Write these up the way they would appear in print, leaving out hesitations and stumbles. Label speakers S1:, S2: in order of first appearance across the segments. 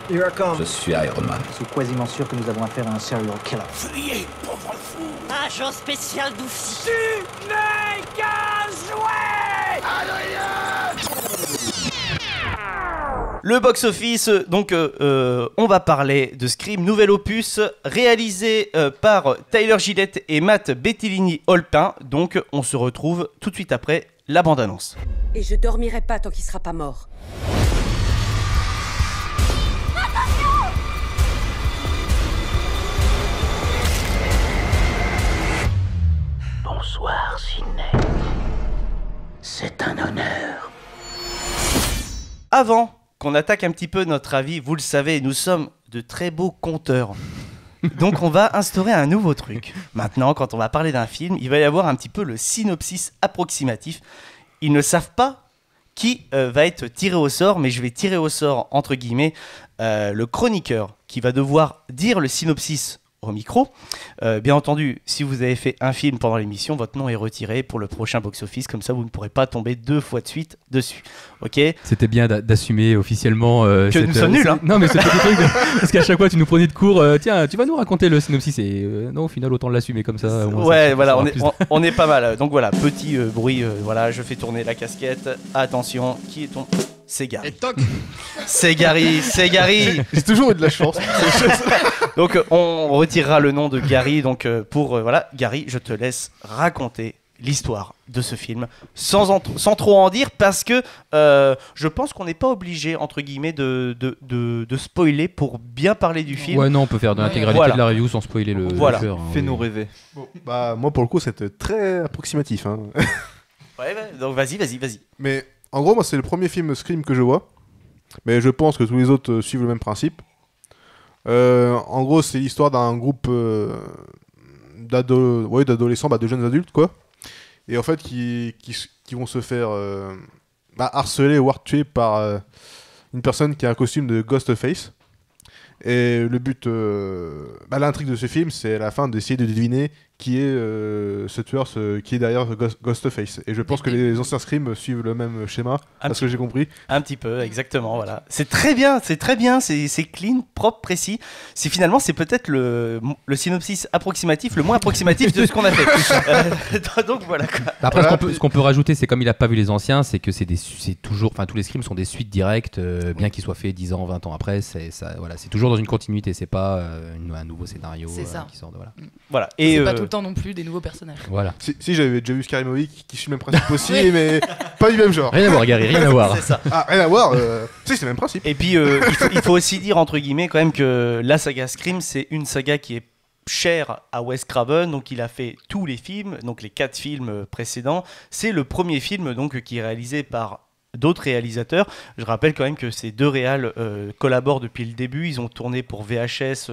S1: Here I come.
S2: Je suis Iron Man.
S1: Je suis quasiment sûr que nous avons affaire à un serial killer.
S3: Fuyez, pauvre fou.
S4: Agent spécial d'Oufy.
S3: Tu n'es qu'un jouet.
S5: Le box-office, donc on va parler de Scream, nouvel opus, réalisé par Tyler Gillett et Matt Bettilini-Holpin. Donc on se retrouve tout de suite après la bande-annonce.
S4: Et je dormirai pas tant qu'il sera pas mort.
S2: Bonsoir, Sidney. C'est un honneur.
S5: Avant qu'on attaque un petit peu notre avis, vous le savez, nous sommes de très beaux conteurs. Donc on va instaurer un nouveau truc. Maintenant, quand on va parler d'un film, il va y avoir un petit peu le synopsis approximatif. Ils ne savent pas qui va être tiré au sort, mais je vais tirer au sort, entre guillemets, le chroniqueur qui va devoir dire le synopsis au micro. Bien entendu, si vous avez fait un film pendant l'émission, votre nom est retiré pour le prochain box-office, comme ça vous ne pourrez pas tomber 2 fois de suite dessus. Ok ?
S6: C'était bien d'assumer officiellement
S5: que nous sommes nuls, hein.
S6: Non, mais c'était truc parce qu'à chaque fois tu nous prenais de cours, tiens, tu vas nous raconter le synopsis et non, au final autant l'assumer comme ça.
S5: Ouais, voilà, on est pas mal. Donc voilà, petit bruit, voilà, je fais tourner la casquette. Attention, qui est ton... C'est Gary.
S7: Et toc.
S5: C'est Gary.
S7: J'ai toujours eu de la chance.
S5: Donc on retirera le nom de Gary. Donc voilà, Gary, je te laisse raconter l'histoire de ce film sans trop en dire, parce que je pense qu'on n'est pas obligé, entre guillemets, de spoiler pour bien parler du film.
S6: Ouais, non, on peut faire de l'intégralité de la review sans spoiler le cœur.
S8: Fais-nous rêver.
S7: Bon, bah moi pour le coup c'était très approximatif. Hein.
S5: Ouais, donc vas-y.
S7: Mais en gros, moi c'est le premier film Scream que je vois. Mais je pense que tous les autres suivent le même principe. En gros, c'est l'histoire d'un groupe d'adolescents, de jeunes adultes, quoi. Et en fait, qui vont se faire harceler ou tuer par une personne qui a un costume de Ghostface. Et le but, l'intrigue de ce film, c'est à la fin d'essayer de deviner qui est ce tueur, qui est derrière Ghostface. Et je pense que les anciens Scream suivent le même schéma, à ce que j'ai compris.
S5: Un petit peu, exactement, voilà. C'est très bien, c'est clean, propre, précis. Finalement, c'est peut-être le synopsis approximatif, le moins approximatif de ce qu'on a fait. Donc voilà, quoi.
S6: Après, ce qu'on peut rajouter, c'est comme il a pas vu les anciens, c'est que c'est toujours, enfin tous les Scream sont des suites directes, bien qu'ils soient faits 10 ans, 20 ans après, c'est toujours dans une continuité, c'est pas un nouveau scénario qui sort de
S5: voilà.
S9: Et c'est pas tout le temps non plus des nouveaux personnages.
S6: Voilà.
S7: Si j'avais déjà vu Scary Movie qui suit le même principe aussi, mais pas du même genre.
S6: Rien à voir, Gary, rien à voir.
S5: C'est ça.
S7: Ah, rien à voir. C'est le même principe.
S5: Et puis il faut aussi dire, entre guillemets, quand même, que la saga Scream, c'est une saga qui est chère à Wes Craven, donc il a fait tous les films, donc les 4 films précédents. C'est le premier film donc qui est réalisé par d'autres réalisateurs. Je rappelle quand même que ces 2 réals collaborent depuis le début. Ils ont tourné pour VHS,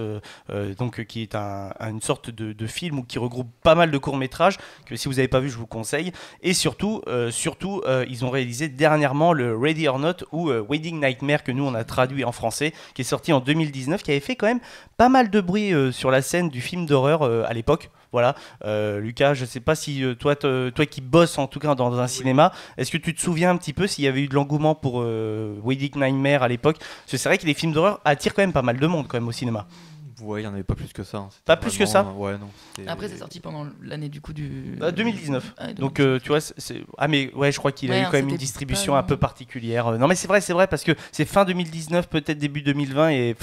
S5: donc qui est une sorte de film qui regroupe pas mal de courts-métrages que si vous n'avez pas vu, je vous conseille. Et surtout, ils ont réalisé dernièrement le Ready or Not ou Wedding Nightmare, que nous on a traduit en français, qui est sorti en 2019, qui avait fait quand même pas mal de bruit sur la scène du film d'horreur à l'époque. Voilà, Lucas, je sais pas si toi qui bosses en tout cas dans un cinéma, est-ce que tu te souviens un petit peu s'il y avait eu de l'engouement pour Wedding Nightmare à l'époque? Parce que c'est vrai que les films d'horreur attirent quand même pas mal de monde quand même au cinéma.
S8: Ouais, il n'y en avait pas plus que ça. Hein.
S5: Pas plus que ça
S8: ouais, non.
S9: Après, c'est sorti pendant l'année du coup du...
S5: 2019.
S9: Ah,
S5: donc tu vois, Ah mais ouais, je crois qu'il a eu quand même une distribution un peu particulière. Non mais c'est vrai parce que c'est fin 2019, peut-être début 2020 et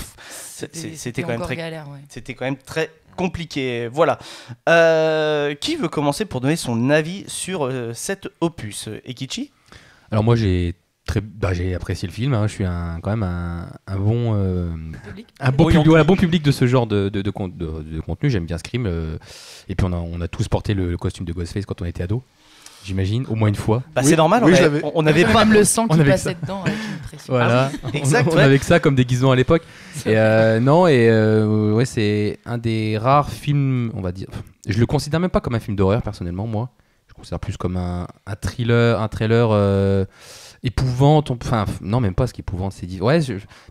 S5: c'était quand même très
S9: galère, ouais.
S5: C'était quand même très compliqué. Voilà. Qui veut commencer pour donner son avis sur cet opus? Ekichi?
S6: Alors moi j'ai apprécié le film, hein. Je suis quand même un bon public de ce genre de contenu. J'aime bien Scream. Et puis on a tous porté le costume de Ghostface quand on était ado. J'imagine, au moins une fois.
S5: Bah, c'est normal, on avait pas
S9: même le sang qui passait dedans avec une pression.
S6: Voilà,
S5: exact,
S6: on avait que ça comme déguisement à l'époque. Et ouais, c'est un des rares films, on va dire. Je le considère même pas comme un film d'horreur personnellement, moi. Je le considère plus comme un trailer épouvante. Enfin, non, même pas ce qu'épouvante, c'est dit. Ouais,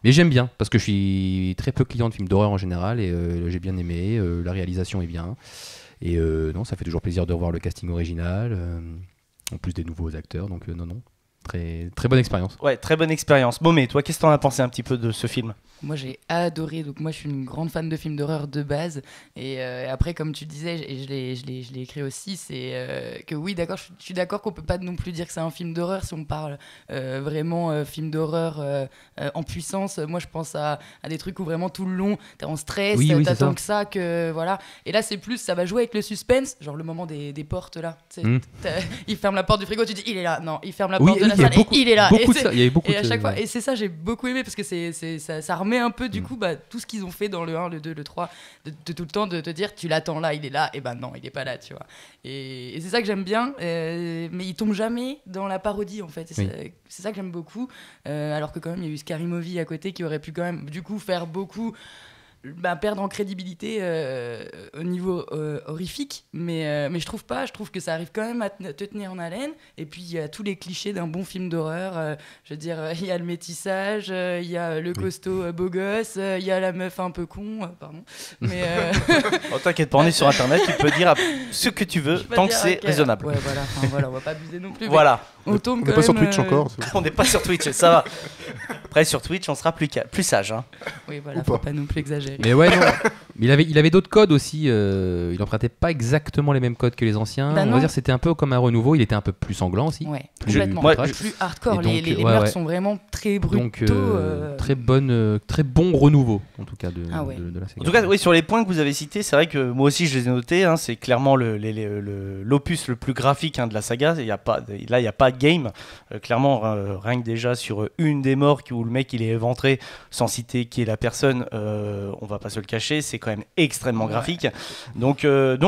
S6: mais j'aime bien parce que je suis très peu client de films d'horreur en général et j'ai bien aimé. La réalisation est bien. Et non, ça fait toujours plaisir de revoir le casting original, en plus des nouveaux acteurs, donc non, très, très bonne expérience.
S5: Ouais, très bonne expérience. Momé, toi, qu'est-ce que t'en as pensé un petit peu de ce film?
S9: Moi j'ai adoré, donc moi je suis une grande fan de films d'horreur de base et après comme tu disais et je l'ai écrit aussi, c'est que oui d'accord, je suis d'accord qu'on peut pas non plus dire que c'est un film d'horreur si on parle vraiment film d'horreur en puissance. Moi je pense à des trucs où vraiment tout le long t'es en stress, t'attends que ça, que voilà, et là c'est plus, ça va jouer avec le suspense, genre le moment des portes là, il ferme la porte du frigo, tu dis il est là, non il ferme la porte de la salle, il est là,
S6: il y avait beaucoup
S9: et à chaque fois, et c'est ça j'ai beaucoup aimé parce que ça remet un peu du coup tout ce qu'ils ont fait dans le 1, le 2, le 3, de tout le temps de te dire tu l'attends là, il est là, et ben non il est pas là, tu vois, et c'est ça que j'aime bien, mais il tombe jamais dans la parodie en fait, c'est ça que j'aime beaucoup, alors que quand même il y a eu Scary Movie à côté qui aurait pu quand même du coup faire beaucoup perdre en crédibilité au niveau horrifique, mais je trouve pas, je trouve que ça arrive quand même à te tenir en haleine, et puis il y a tous les clichés d'un bon film d'horreur, je veux dire il y a le métissage, il y a le costaud beau gosse, il y a la meuf un peu con, pardon, mais
S5: oh, t'inquiète pas, on est sur internet, tu peux dire ce que tu veux tant que c'est raisonnable.
S9: Ouais voilà, on va pas abuser non plus.
S5: Voilà.
S9: On tombe
S7: on n'est pas sur Twitch encore.
S5: On n'est pas sur Twitch, ça va. Après sur Twitch on sera plus sage, hein.
S9: Oui voilà, faut pas non plus exagérer.
S6: Mais ouais, non. Il avait d'autres codes aussi. Il empruntait pas exactement les mêmes codes que les anciens. On va dire c'était un peu comme un renouveau. Il était un peu plus sanglant aussi.
S9: Ouais, complètement. Plus hardcore. Donc, les meurtres sont vraiment très brutaux.
S6: Donc très bon renouveau en tout cas de la série.
S5: En tout cas, oui, sur les points que vous avez cités, c'est vrai que moi aussi je les ai notés. Hein, c'est clairement l'opus le plus graphique de la saga. Il y a pas de game. Clairement, rien que déjà sur une des morts où le mec il est éventré, sans citer qui est la personne, on va pas se le cacher, c'est quand même extrêmement graphique. Donc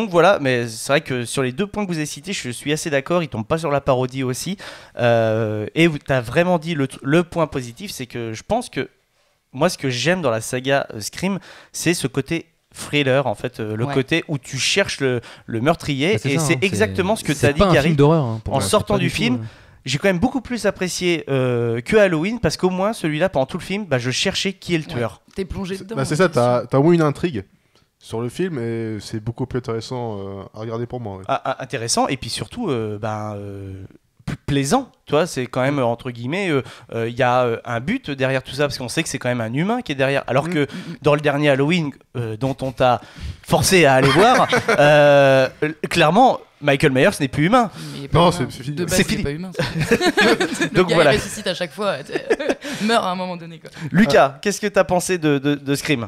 S5: voilà, mais c'est vrai que sur les deux points que vous avez cités, je suis assez d'accord, il tombe pas sur la parodie aussi. Et tu as vraiment dit le point positif, c'est que je pense que moi ce que j'aime dans la saga Scream, c'est ce côté thriller en fait, le côté où tu cherches le meurtrier, et c'est exactement ce que tu as dit, Gary, en sortant du film. J'ai quand même beaucoup plus apprécié que Halloween, parce qu'au moins celui-là pendant tout le film je cherchais qui est le tueur.
S9: T'es plongé dedans.
S7: C'est ça, t'as au moins une intrigue sur le film, et c'est beaucoup plus intéressant à regarder pour moi.
S5: Intéressant, et puis surtout plus plaisant, tu vois, c'est quand même entre guillemets il y a un but derrière tout ça, parce qu'on sait que c'est quand même un humain qui est derrière, alors que dans le dernier Halloween dont on t'a forcé à aller voir, clairement Michael Myers n'est plus humain.
S7: Non, c'est fini.
S9: De base,
S5: c'est fini.
S9: Pas humain.
S5: Donc
S9: gars,
S5: voilà.
S9: il ressuscite à chaque fois, meurt à un moment donné, quoi.
S5: Lucas, qu'est-ce que t'as pensé de Scream?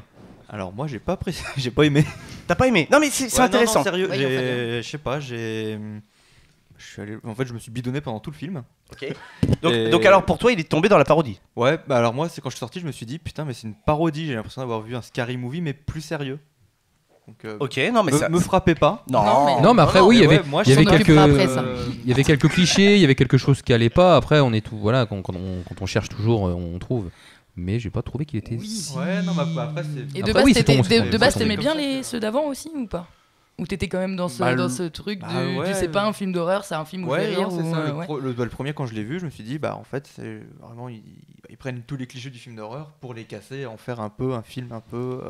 S8: Alors moi j'ai pas apprécié, j'ai pas aimé.
S5: T'as pas aimé? Non mais c'est intéressant.
S8: Non, sérieux,
S9: Ouais,
S8: je sais pas, en fait je me suis bidonné pendant tout le film.
S5: Ok. Donc alors pour toi il est tombé dans la parodie?
S8: Ouais, alors moi c'est quand je suis sorti je me suis dit putain mais c'est une parodie, j'ai l'impression d'avoir vu un Scary Movie mais plus sérieux. Donc,
S5: ok, non mais ça
S8: me frappez pas.
S6: Non mais après oui, il y avait quelques clichés, il y avait quelque chose qui allait pas. Après on est tout quand on cherche toujours on trouve. Mais j'ai pas trouvé qu'il était.
S8: Ouais, non, mais après c'est.
S9: Et de base t'aimais bien ceux d'avant aussi ou pas? Ou t'étais quand même dans ce truc c'est pas un film d'horreur, c'est un film où fait rire.
S8: Le premier, quand je l'ai vu, je me suis dit en fait c'est vraiment ils prennent tous les clichés du film d'horreur pour les casser et en faire un film un peu.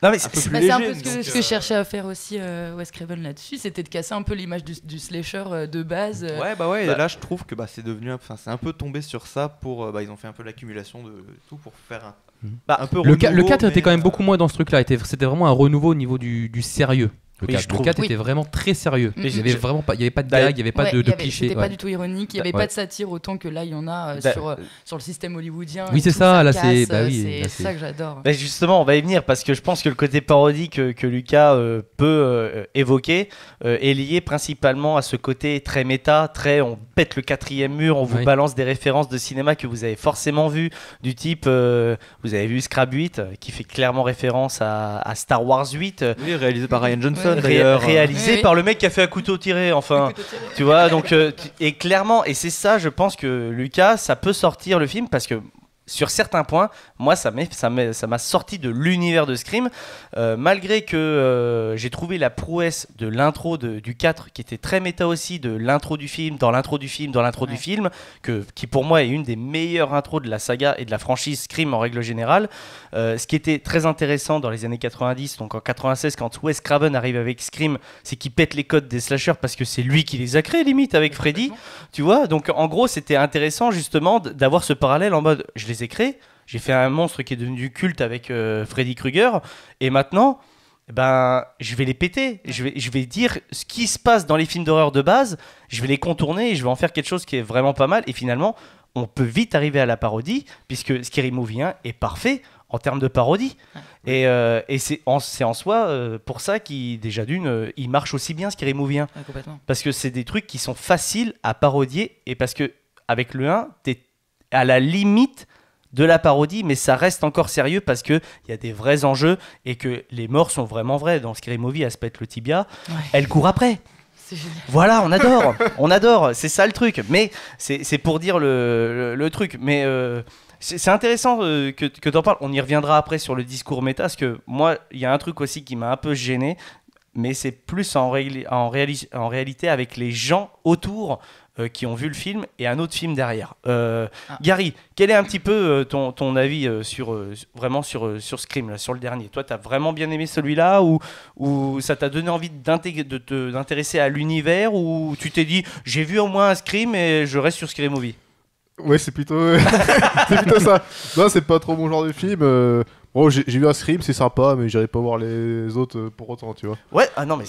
S5: Non mais
S9: c'est un peu ce que cherchait à faire aussi Wes Craven là-dessus, c'était de casser un peu l'image du slasher de base.
S8: Et là je trouve que c'est devenu, c'est un peu tombé sur ça pour, ils ont fait un peu l'accumulation de tout pour faire un peu
S6: le 4 était quand même beaucoup moins dans ce truc-là, c'était vraiment un renouveau au niveau du sérieux. Le 4 était vraiment très sérieux. Il y avait vraiment pas, il y avait pas de gag, il y avait pas de clichés.
S9: C'était pas du tout ironique, il y avait pas de satire autant que là il y en a sur le système hollywoodien.
S6: Oui, c'est ça, là c'est
S9: c'est ça que j'adore.
S5: Mais justement, on va y venir parce que je pense que le côté parodique que Lucas peut évoquer est lié principalement à ce côté très méta, on pète le quatrième mur, on vous balance des références de cinéma que vous avez forcément vu, du type vous avez vu Scrab 8 qui fait clairement référence à Star Wars 8.
S8: Oui, réalisé par Ryan Johnson.
S5: Réalisé par le mec qui a fait un couteau tiré, enfin, tu vois, donc et clairement, et c'est ça, je pense que Lucas, ça peut sortir le film parce que sur certains points, moi, ça m'a sorti de l'univers de Scream, malgré que j'ai trouvé la prouesse de l'intro du 4, qui était très méta aussi, de l'intro du film, dans l'intro du film, dans l'intro du film, qui pour moi est une des meilleures intros de la saga et de la franchise Scream en règle générale. Ce qui était très intéressant dans les années 90, donc en 96, quand Wes Craven arrive avec Scream, c'est qu'il pète les codes des slashers parce que c'est lui qui les a créés limite avec Freddy, tu vois. Donc en gros, c'était intéressant justement d'avoir ce parallèle en mode, je les ai créés, j'ai fait un monstre qui est devenu culte avec Freddy Krueger, et maintenant, ben, je vais les péter. Je vais dire ce qui se passe dans les films d'horreur de base, je vais les contourner et je vais en faire quelque chose qui est vraiment pas mal. Et finalement, on peut vite arriver à la parodie, puisque Scary Movie 1 est parfait en termes de parodie. Et c'est en soi pour ça qu'il, déjà d'une, il marche aussi bien Scary Movie 1.
S9: Complètement.
S5: Parce que c'est des trucs qui sont faciles à parodier, et parce que avec le 1, t'es à la limite de la parodie, mais ça reste encore sérieux parce qu'il y a des vrais enjeux et que les morts sont vraiment vraies. Dans Scary Movie, elle se pète le tibia, elle court après.
S9: C'est génial.
S5: Voilà, on adore, c'est ça le truc. Mais c'est pour dire le truc. Mais c'est intéressant que tu en parles. On y reviendra après sur le discours méta, parce que moi, il y a un truc aussi qui m'a un peu gêné, mais c'est plus en réalité avec les gens autour qui ont vu le film et un autre film derrière. Gary, quel est un petit peu ton avis vraiment sur Scream, là, sur le dernier? Toi, t'as vraiment bien aimé celui-là, ou ça t'a donné envie de t'intéresser à l'univers, ou tu t'es dit j'ai vu au moins un Scream et je reste sur Scary Movie?
S7: Ouais, c'est plutôt ça. Non, c'est pas trop mon genre de film. Bon, j'ai vu un Scream, c'est sympa, mais j'irai pas voir les autres pour autant, tu vois.
S5: Ouais, ah non, mais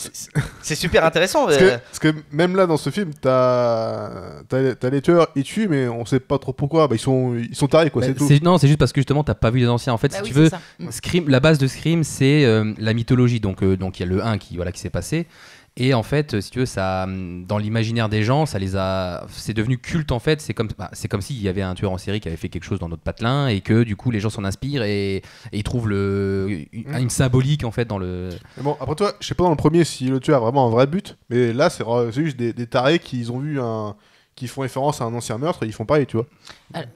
S5: c'est super intéressant.
S7: Parce que même là, dans ce film, t'as les tueurs, ils tuent, mais on sait pas trop pourquoi. Bah, ils sont tarés, quoi, c'est tout.
S6: Non, c'est juste parce que justement, t'as pas vu les anciens. En fait, si tu veux, Scream, la base de Scream, c'est la mythologie. Donc, il y a le 1 qui s'est passé. Et en fait, si tu veux, ça, dans l'imaginaire des gens, c'est devenu culte en fait. C'est comme s'il y avait un tueur en série qui avait fait quelque chose dans notre patelin et que du coup les gens s'en inspirent et ils trouvent une symbolique en fait dans le. Mais
S7: bon, après toi, je sais pas dans le premier si le tueur a vraiment un vrai but, mais là c'est juste des tarés qui ont vu qui font référence à un ancien meurtre et ils font pareil, tu vois.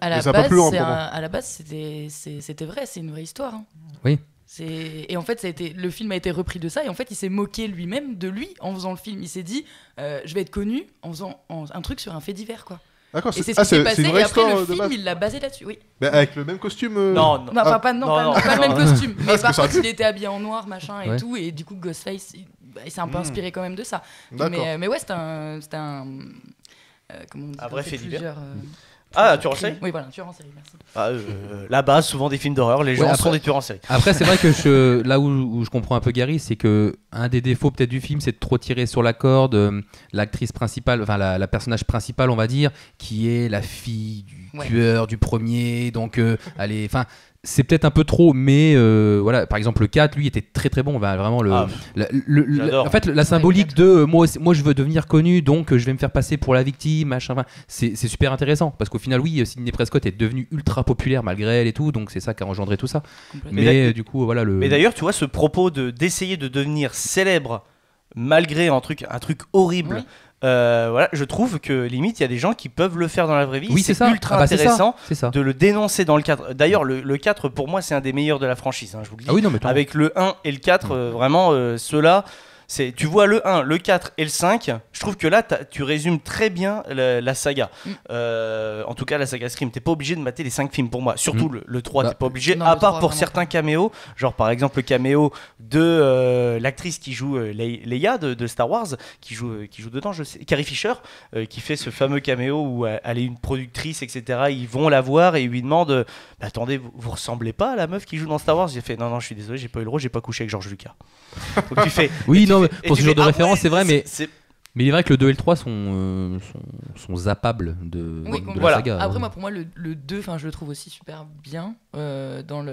S9: À la base, c'était vrai, c'est une vraie histoire. Hein.
S6: Oui.
S9: Et en fait, le film a été repris de ça, et en fait, il s'est moqué lui-même de lui en faisant le film. Il s'est dit, je vais être connu en faisant un truc sur un fait divers, quoi.
S7: D'accord,
S9: et c'est ce qui s'est passé. Et après, le film, il l'a basé là-dessus, oui.
S7: Mais avec le même costume
S5: Non,
S9: pas le même costume. Mais par contre, il était habillé en noir, machin et tout, et du coup, Ghostface, il s'est un peu inspiré quand même de ça. Mais ouais, c'était un comment on dit,
S5: un vrai fait divers.
S9: Tueur en série. Oui, voilà, tueur en série, merci.
S5: Là-bas, souvent des films d'horreur, les gens sont des tueurs en série.
S6: Après, c'est vrai que là où je comprends un peu Gary, c'est que un des défauts peut-être du film, c'est de trop tirer sur la corde. L'actrice principale, enfin la personnage principale, on va dire, qui est la fille du tueur du premier. Donc, c'est peut-être un peu trop, mais voilà, par exemple le 4, lui était très très bon. Vraiment en fait la symbolique de moi je veux devenir connu, donc je vais me faire passer pour la victime, machin. C'est super intéressant parce qu'au final Sidney Prescott est devenue ultra populaire malgré elle et tout, donc c'est ça qui a engendré tout ça. Mais du coup voilà
S5: Mais d'ailleurs tu vois ce propos d'essayer de devenir célèbre malgré un truc horrible.
S9: Oui.
S5: Voilà, je trouve que limite il y a des gens qui peuvent le faire dans la vraie vie.
S6: Oui, c'est ça.
S5: Ultra intéressant
S6: c'est ça.
S5: de le dénoncer dans le 4. D'ailleurs, le 4 pour moi c'est un des meilleurs de la franchise, je vous le dis.
S6: Ah oui, non, mais
S5: avec le 1 et le 4, vraiment ceux-là. Tu vois le 1, le 4 et le 5, je trouve que là tu résumes très bien la saga. En tout cas la saga Scream, t'es pas obligé de mater les 5 films pour moi, surtout le 3, t'es pas obligé, à part pour certains caméos, genre par exemple le caméo de l'actrice qui joue Leia de Star Wars, qui joue dedans, je sais, Carrie Fisher, qui fait ce fameux caméo où elle est une productrice, etc. Ils vont la voir et ils lui demandent attendez, vous ressemblez pas à la meuf qui joue dans Star Wars? J'ai fait non, je suis désolé, j'ai pas eu le rôle, j'ai pas couché avec George Lucas. Donc tu fais
S6: oui, non, pour ce genre de référence, c'est vrai, mais il est vrai que le 2 et le 3 sont zappables de la saga.
S9: Après, moi, pour moi, le 2, je le trouve aussi super bien dans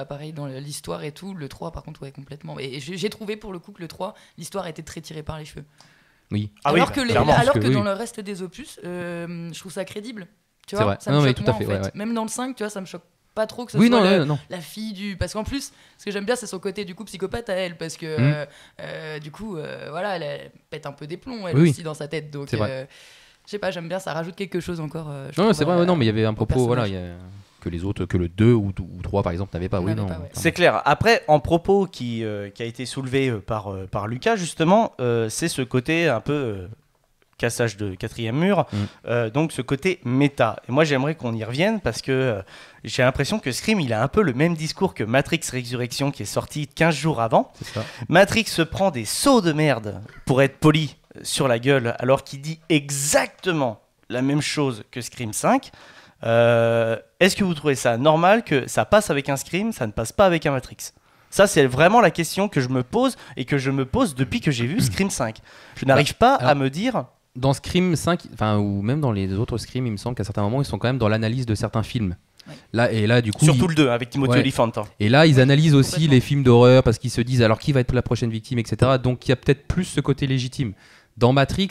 S9: pareil, dans l'histoire et tout. Le 3, par contre, ouais, complètement. Et j'ai trouvé pour le coup que le 3, l'histoire était très tirée par les cheveux.
S6: Oui.
S9: Alors que dans le reste des opus, je trouve ça crédible. Tu vois, ça me choque moins, en fait. Même dans le 5, tu vois, ça me choque pas trop que ce soit la fille du... Parce qu'en plus, ce que j'aime bien, c'est son côté du coup psychopathe à elle, parce que du coup, voilà, elle pète un peu des plombs, elle aussi, dans sa tête. Donc, je sais pas, j'aime bien, ça rajoute quelque chose encore.
S6: Non, c'est vrai, non, mais il y avait un propos, voilà. que les autres, que le 2 ou 3 par exemple n'avaient pas. Oui,
S9: N'avait
S6: non.
S9: pas, ouais.
S5: C'est clair. Après, en propos qui a été soulevé par Lucas, justement, c'est ce côté un peu cassage de quatrième mur, donc ce côté méta. Et moi, j'aimerais qu'on y revienne parce que j'ai l'impression que Scream, il a un peu le même discours que Matrix Résurrection qui est sorti 15 jours avant.
S6: C'est ça.
S5: Matrix se prend des sauts de merde, pour être poli, sur la gueule, alors qu'il dit exactement la même chose que Scream 5. Est-ce que vous trouvez ça normal que ça passe avec un Scream, ça ne passe pas avec un Matrix? Ça, c'est vraiment la question que je me pose et que je me pose depuis que j'ai vu Scream 5. Je n'arrive pas à me dire...
S6: Dans Scream 5, ou même dans les autres Scream, il me semble qu'à certains moments, ils sont quand même dans l'analyse de certains films.
S9: Ouais.
S6: Là, du coup,
S5: Surtout le 2, avec Timothy
S6: Ouais.
S5: Olyphant. Hein.
S6: Et là, ils analysent aussi
S9: Complètement.
S6: les films d'horreur parce qu'ils se disent alors qui va être la prochaine victime, etc. Donc il y a peut-être plus ce côté légitime. Dans Matrix,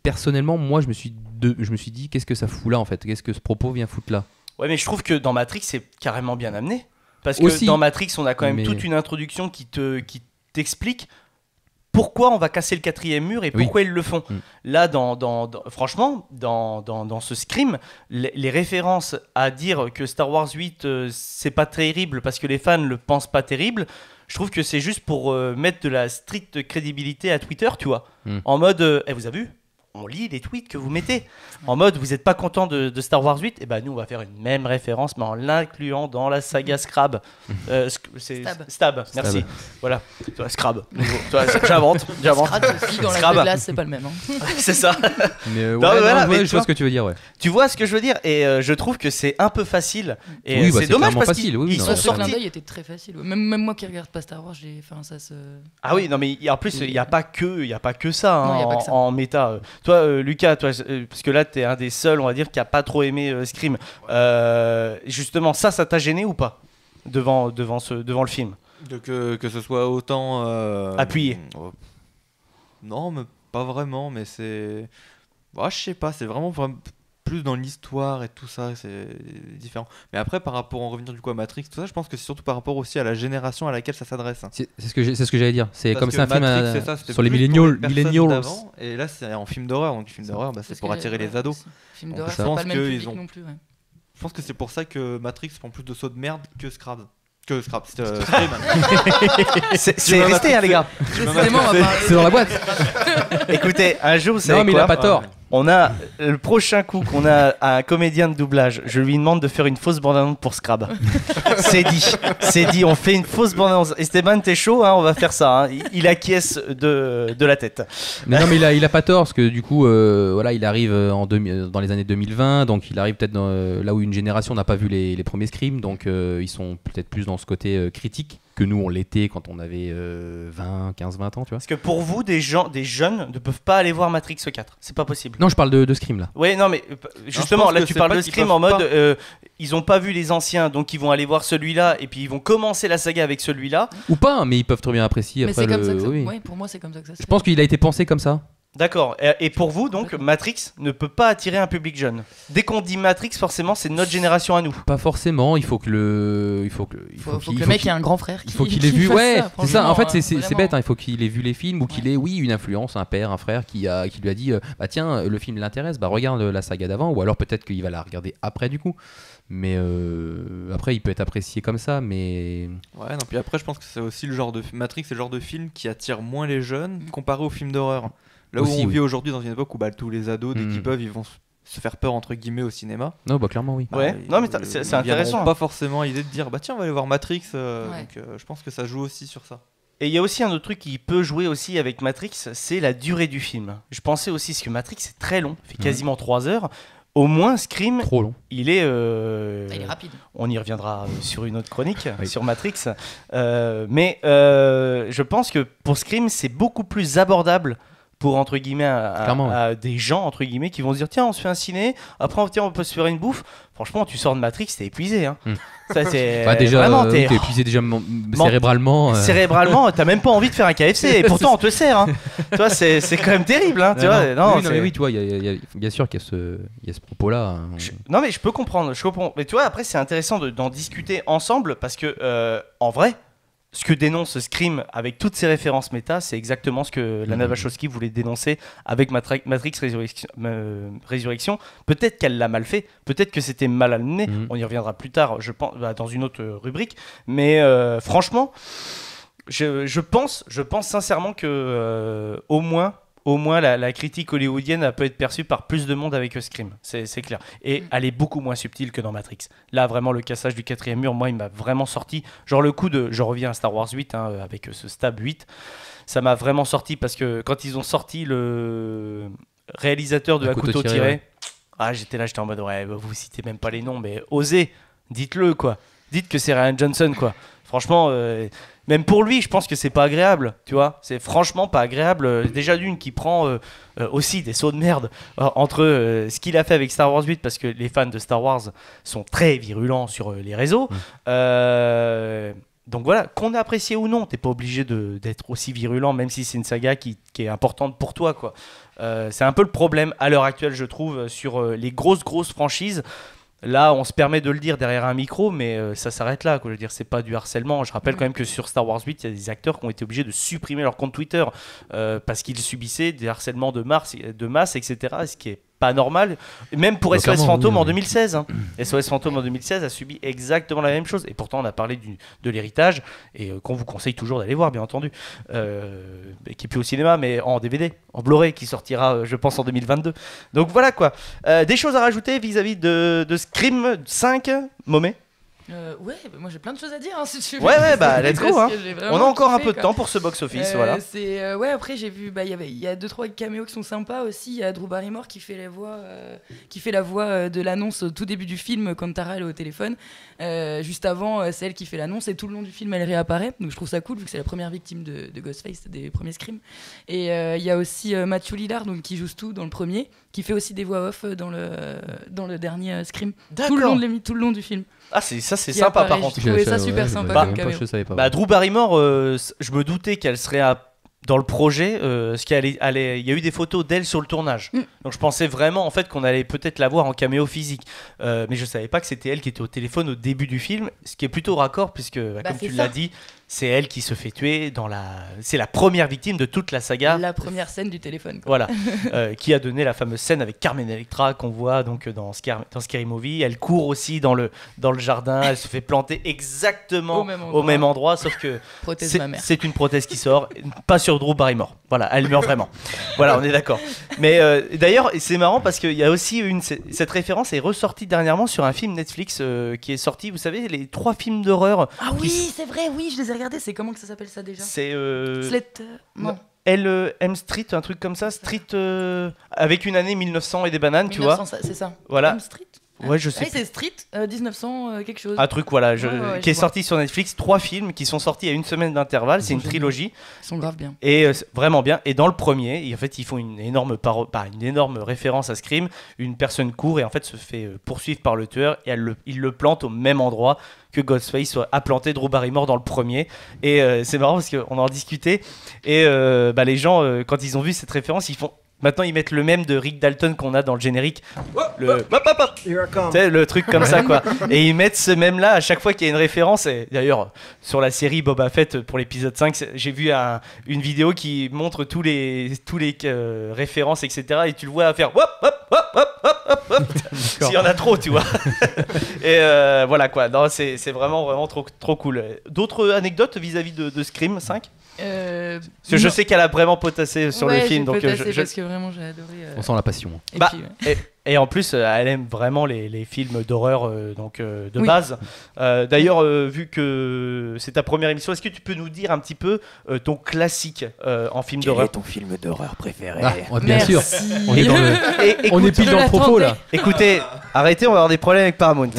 S6: personnellement, moi, je me suis dit qu'est-ce que ça fout là en fait? Qu'est-ce que ce propos vient foutre là?
S5: Ouais, mais je trouve que dans Matrix, c'est carrément bien amené. Parce que
S6: Aussi.
S5: dans Matrix, on a quand même
S6: Mais-
S5: toute une introduction qui t'explique pourquoi on va casser le quatrième mur et
S6: Oui.
S5: pourquoi ils le font.
S6: Mm.
S5: Là, franchement, dans ce Scream, les références à dire que Star Wars 8, c'est pas terrible parce que les fans le pensent pas terrible, je trouve que c'est juste pour mettre de la stricte crédibilité à Twitter, tu vois.
S6: Mm.
S5: En mode, vous avez vu? On lit les tweets que vous mettez. En mode, vous n'êtes pas content de Star Wars 8, et ben nous, on va faire une même référence, mais en l'incluant dans la saga Scrab. Stab, merci. Voilà, toi, Scrab. Nouveau. Toi, j'invente.
S9: Scrad aussi dans la
S5: Scrab.
S9: de glace, c'est pas le même. Hein.
S5: C'est ça.
S6: Mais
S5: Non, mais voilà, mais
S6: je
S5: tu
S6: vois
S5: vois-
S6: ce que tu veux dire, ouais.
S5: Tu vois ce que je veux dire? Et je trouve que c'est un peu facile. Et
S6: Oui, bah,
S5: c'est
S6: c'est
S5: dommage
S6: clairement
S5: parce
S6: facile,
S5: qu'ils
S6: oui,
S5: ils
S6: non,
S5: sont
S6: mais
S9: Ce clin
S5: sortis.
S9: d'œil était très facile. Même moi qui regarde pas Star Wars, ça se.
S5: Ah oui, non, mais en plus, il n'y a pas que ça, hein,
S9: Non, y a pas que ça.
S5: en méta. Toi, Lucas, parce que là, tu es un des seuls, on va dire, qui a pas trop aimé Scream. Justement, ça t'a gêné ou pas devant le film?
S8: Que ce soit autant
S5: Appuyé.
S8: Non, mais pas vraiment, mais c'est. Bah, je sais pas, c'est vraiment plus dans l'histoire et tout ça, c'est différent. Mais après, par rapport, en revenir du coup à Matrix, tout ça, je pense que c'est surtout par rapport aussi à la génération à laquelle ça s'adresse.
S6: C'est ce que j'allais dire. C'est
S8: Parce
S6: comme
S8: que
S6: c'est un film
S8: Matrix, c'est ça, c'était
S6: sur les
S8: plus pour
S6: millennials.
S8: personnes d'avant, et là, c'est en film d'horreur, donc film d'horreur, bah, c'est pour attirer les ados.
S9: Film
S8: Donc,
S9: d'horreur,
S8: je
S9: c'est
S8: pense
S9: pas le même
S8: qu'ils
S9: public
S8: ont-
S9: non plus. Ouais.
S8: Je pense que c'est pour ça que Matrix prend plus de sauts de merde que Scrabble. Que Scrabble, c'est Scream.
S5: C'est resté, hein, les gars.
S9: Décidément, on va parler.
S6: C'est dans la boîte.
S5: Écoutez, un jour, vous savez
S6: Non, mais il
S5: quoi
S6: a pas tort.
S5: On a le prochain coup qu'on a à un comédien de doublage. Je lui demande de faire une fausse bande-annonce pour Scrab. C'est dit. On fait une fausse bande-annonce. Esteban, t'es chaud, hein, on va faire ça. Hein. Il acquiesce de la tête.
S6: Mais non, mais il a pas tort parce que du coup, voilà, il arrive dans les années 2020, donc il arrive peut-être là où une génération n'a pas vu les premiers Scream, donc ils sont peut-être plus dans ce côté critique que nous on l'était quand on avait 15, 20 ans, tu vois.
S5: Parce que pour vous, des jeunes ne peuvent pas aller voir Matrix 4. C'est pas possible.
S6: Non, je parle de Scream là.
S5: Oui, non, mais justement,
S8: pense
S5: là
S8: que
S5: tu
S8: c'est
S5: parles
S8: pas
S5: de
S8: qu'ils
S5: Scream
S8: peuvent
S5: en mode
S8: pas.
S5: ils ont pas vu les anciens, donc ils vont aller voir celui-là et puis ils vont commencer la saga avec celui-là.
S6: Ou pas, mais ils peuvent très bien apprécier
S9: Mais
S6: après
S9: c'est comme ça
S6: le.
S9: que ça.
S6: Oui.
S9: Ouais, pour moi, c'est comme ça que ça se
S6: Je
S9: fait.
S6: pense qu'il a été pensé comme ça.
S5: D'accord. Et pour vous, donc, Matrix ne peut pas attirer un public jeune. Dès qu'on dit Matrix, forcément, c'est notre génération à nous.
S6: Pas forcément. Il faut que le
S9: mec ait un grand frère.
S6: Il faut qu'il ait vu, ouais, c'est ça. En fait, c'est
S9: vraiment.
S6: bête. Hein, il faut qu'il ait vu les films ou qu'il ait, oui, une influence, un père, un frère qui lui a dit, bah tiens, le film l'intéresse, bah regarde la saga d'avant, ou alors peut-être qu'il va la regarder après du coup. Mais après, il peut être apprécié comme ça, mais
S8: Ouais, non, puis après, je pense que c'est aussi le genre de Matrix, c'est le genre de film qui attire moins les jeunes comparé aux films d'horreur. Là où
S6: Aussi,
S8: on
S6: oui.
S8: vit aujourd'hui dans une époque où bah, tous les ados, dès
S6: Mm.
S8: qu'ils peuvent, ils vont se faire peur entre guillemets au cinéma.
S6: non, bah clairement oui.
S5: Ouais. Non, mais c'est
S8: ils
S5: intéressant.
S8: viendront pas forcément à l'idée de dire bah tiens, on va aller voir Matrix.
S9: Ouais.
S8: Donc je pense que ça joue aussi sur ça.
S5: Et il y a aussi un autre truc qui peut jouer aussi avec Matrix, c'est la durée du film. Je pensais aussi, parce que Matrix c'est très long, il fait quasiment 3 heures. Au moins, Scream,
S6: Trop long.
S5: il est...
S9: Il est rapide.
S5: On y reviendra sur une autre chronique,
S6: Oui.
S5: sur Matrix. Mais je pense que pour Scream, c'est beaucoup plus abordable pour, entre guillemets,
S6: Clairement, ouais.
S5: à des gens, entre guillemets, qui vont se dire, tiens, on se fait un ciné, après, tiens, on peut se faire une bouffe. Franchement, tu sors de Matrix, t'es épuisé. Hein. Ça, c'est
S6: Bah, déjà,
S5: vraiment,
S6: t'es
S5: t'es
S6: épuisé déjà cérébralement.
S5: cérébralement, t'as même pas envie de faire un KFC, et pourtant, on te sert. Hein. Tu vois, c'est quand même terrible. Hein, tu vois, non,
S6: oui, non,
S5: c'est-
S6: mais oui, tu vois, bien sûr qu'il y a ce propos-là. hein.
S5: Non, mais je peux comprendre, je comprends. Mais tu vois, après, c'est intéressant d'en discuter ensemble parce que, en vrai, ce que dénonce Scream avec toutes ses références méta, c'est exactement ce que Lana Wachowski voulait dénoncer avec Matrix Résurrection. Peut-être qu'elle l'a mal fait, peut-être que c'était mal amené. On y reviendra plus tard, je pense, dans une autre rubrique. Mais franchement, je pense sincèrement que au moins la critique hollywoodienne peut être perçue par plus de monde avec Scream, c'est clair. Et elle est beaucoup moins subtile que dans Matrix. Là, vraiment, le cassage du 4e mur, moi, il m'a vraiment sorti. Genre le coup de... Je reviens à Star Wars 8, avec ce stab 8. Ça m'a vraiment sorti parce que quand ils ont sorti le réalisateur de À couteau tiré, j'étais en mode, ouais, vous citez même pas les noms, mais osez, dites-le, quoi. Dites que c'est Rian Johnson, quoi. Franchement... même pour lui, je pense que c'est pas agréable, tu vois. C'est franchement pas agréable. Déjà d'une qui prend aussi des sauts de merde entre ce qu'il a fait avec Star Wars 8, parce que les fans de Star Wars sont très virulents sur les réseaux. Donc voilà, qu'on ait apprécié ou non, t'es pas obligé d'être aussi virulent, même si c'est une saga qui est importante pour toi, quoi. C'est un peu le problème à l'heure actuelle, je trouve, sur les grosses franchises. Là, on se permet de le dire derrière un micro, mais ça s'arrête là, quoi. Je veux dire, c'est pas du harcèlement. Je rappelle quand même que sur Star Wars 8, il y a des acteurs qui ont été obligés de supprimer leur compte Twitter parce qu'ils subissaient des harcèlements de masse, etc. Ce qui est pas normal. Même pour SOS Fantôme en 2016. SOS Fantôme en 2016 a subi exactement la même chose. Et pourtant, on a parlé de l'héritage et qu'on vous conseille toujours d'aller voir, bien entendu. Qui est plus au cinéma, mais en DVD, en Blu-ray, qui sortira, je pense, en 2022. Donc voilà, quoi. Des choses à rajouter vis-à-vis de Scream 5, Momé?
S9: Ouais, bah moi j'ai plein de choses à dire si tu veux.
S5: Ouais, bah let's go. On a encore un peu de temps pour ce box-office, voilà.
S9: Ouais, après j'ai vu, il y a 2-3 caméos qui sont sympas aussi. Il y a Drew Barrymore qui fait la voix de l'annonce au tout début du film quand Tara est au téléphone. Juste avant, c'est elle qui fait l'annonce et tout le long du film elle réapparaît. Donc je trouve ça cool vu que c'est la première victime de Ghostface des premiers Scream. Et il y a aussi Matthew Lillard donc, qui joue Stu dans le premier, qui fait aussi des voix off dans le dernier Scream. Tout le long du film.
S5: Ah, c'est sympa par contre.
S9: Je trouvais ça super sympa comme caméo.
S5: Drew Barrymore, je me doutais qu'elle serait dans le projet, il y a eu des photos d'elle sur le tournage. Donc je pensais vraiment en fait qu'on allait peut-être la voir en caméo physique. Mais je savais pas que c'était elle qui était au téléphone au début du film, ce qui est plutôt raccord puisque comme tu l'as dit, c'est elle qui se fait tuer c'est la première victime de toute la saga.
S9: La première scène du téléphone, quoi.
S5: Voilà, qui a donné la fameuse scène avec Carmen Electra qu'on voit donc dans Scary Movie. Elle court aussi dans le jardin, elle se fait planter exactement au même endroit, sauf que c'est une prothèse qui sort, pas sur Drew Barrymore. Voilà, elle meurt vraiment. Voilà, on est d'accord. Mais d'ailleurs, c'est marrant parce qu'il y a aussi cette référence est ressortie dernièrement sur un film Netflix qui est sorti. Vous savez, les 3 films d'horreur.
S9: Ah oui, c'est vrai, oui, je les ai regardés. C'est comment que ça s'appelle ça déjà? C'est non.
S5: M Street, un truc comme ça, Street avec une année 1900 et des bananes, 1900, tu vois.
S9: C'est ça.
S5: Voilà.
S9: M Street.
S5: Ouais, je sais.
S9: C'est Street 1900 quelque chose.
S5: Un truc voilà, qui est sorti sur Netflix, 3 films qui sont sortis à une semaine d'intervalle, c'est une trilogie.
S9: Ils sont grave bien.
S5: Et vraiment bien. Et dans le premier, en fait, ils font une énorme référence à Scream. Une personne court et en fait se fait poursuivre par le tueur et il le plante au même endroit que Ghostface a planté Drew Barrymore dans le premier. Et c'est marrant parce qu'on en discutait et les gens quand ils ont vu cette référence, maintenant ils mettent le même de Rick Dalton qu'on a dans le générique, le truc comme ça, quoi. Et ils mettent ce même là à chaque fois qu'il y a une référence. Et d'ailleurs sur la série Boba Fett pour l'épisode 5, j'ai vu une vidéo qui montre tous les références, etc. Et tu le vois faire hop hop hop hop hop hop s'il y en a trop, tu vois. Et voilà, quoi. Non, c'est vraiment trop cool. D'autres anecdotes vis-à-vis de Scream 5? Parce que je sais qu'elle a vraiment potassé sur le film, donc
S9: parce que vraiment j'ai adoré.
S6: On sent la passion.
S5: Et en plus, elle aime vraiment les films d'horreur de base. D'ailleurs, vu que c'est ta première émission, est-ce que tu peux nous dire un petit peu ton classique en film d'horreur?
S2: Quel est ton film d'horreur préféré?
S6: Bien sûr. On est pile dans le propos là.
S5: Écoutez, arrêtez, on va avoir des problèmes avec Paramount.